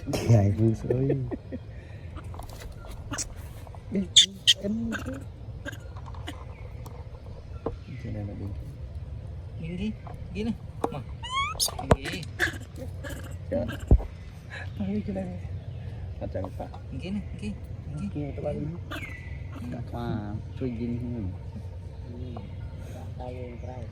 Ngày vừa sới em trên này là đi Gini, gini, mah, gini, jangan ayo ke đây macam apa gini, gini, kia các bạn đã qua chơi gini không tay tay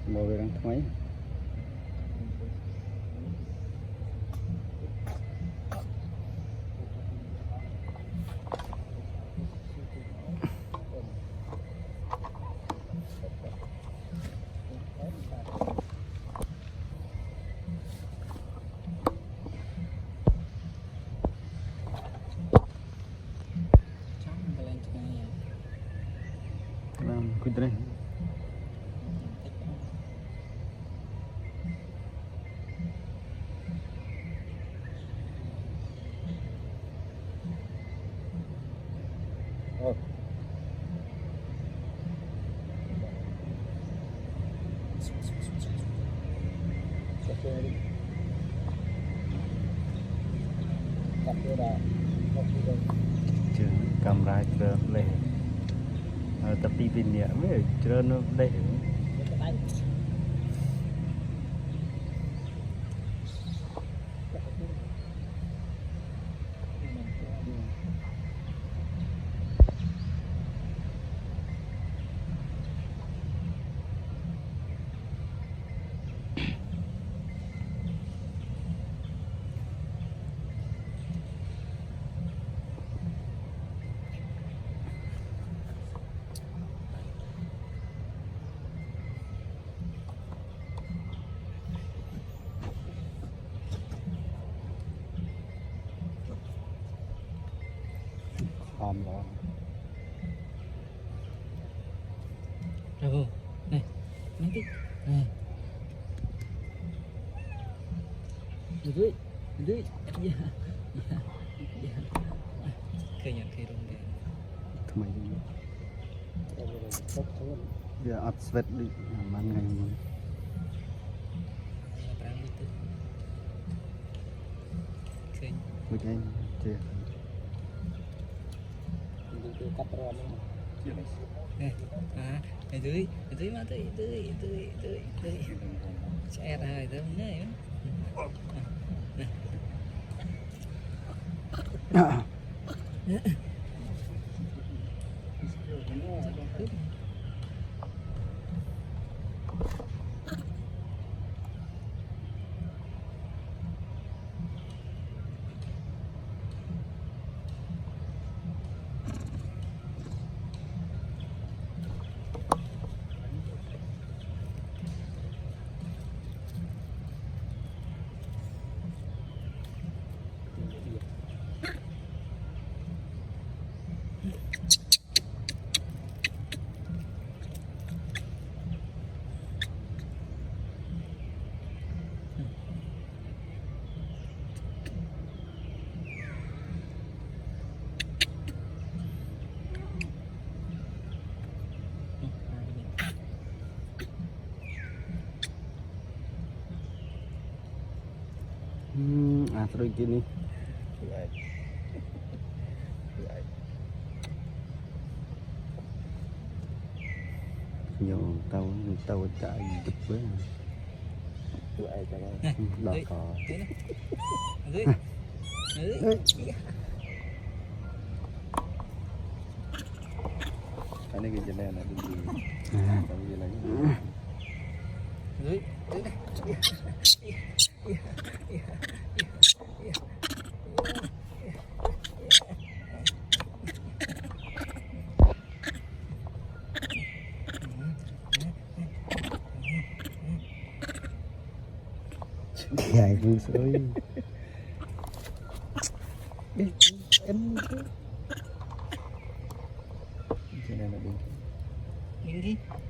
màu về đang thoái làm quyết định trường camera trơn lên tập đi bên nhẹ mới trơn nó để hòm rồi này, nanti, này, duduk, duduk, ya, ya, ya, kayak dong deh. thằng mày giờ ắt sweat đi ban ngày mà Perang itu, kayak với cái chưa itu mah tuh, itu, saya dah itu mana ya? terus gini nhiều tàu chạy chụp với đỏ cò anh ấy cái này là cái gì cái gì này dài vừa sới em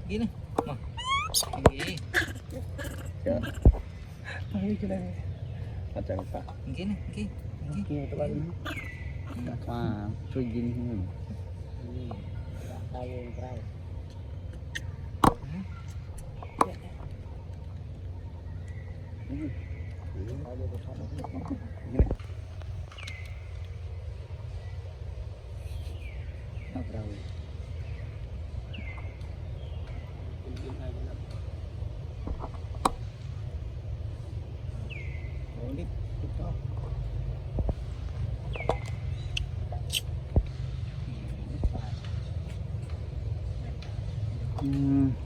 gini mah gini Chợ. Ay cái này. Ở chẳng phải. gini gini Kia các bạn. Qua chui gini hơn. tahu yang berapa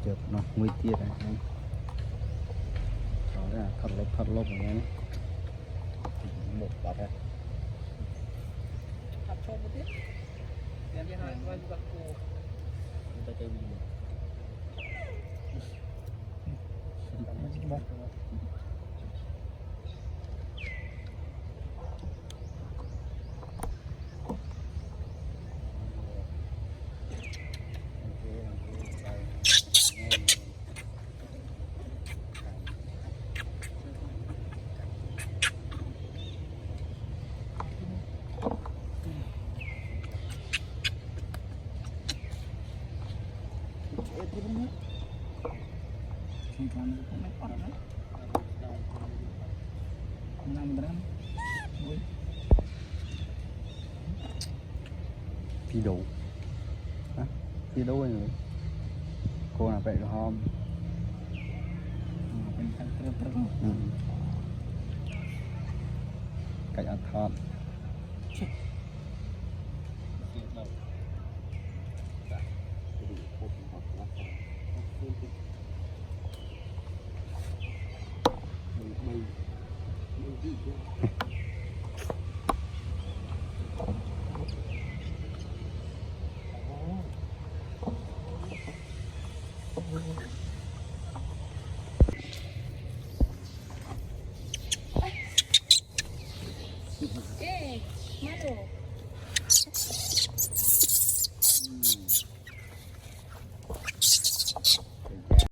Chợt nó nguy tiết này anh. Đó là thật lốc của nó. Một bát này. Hấp cho một tí đem cho hai con bạc cù Kita kayak gini. Phi đủ. Hả? Phi đủ anh ơi. Cô nào vậy được không? Cảnh ăn thọt.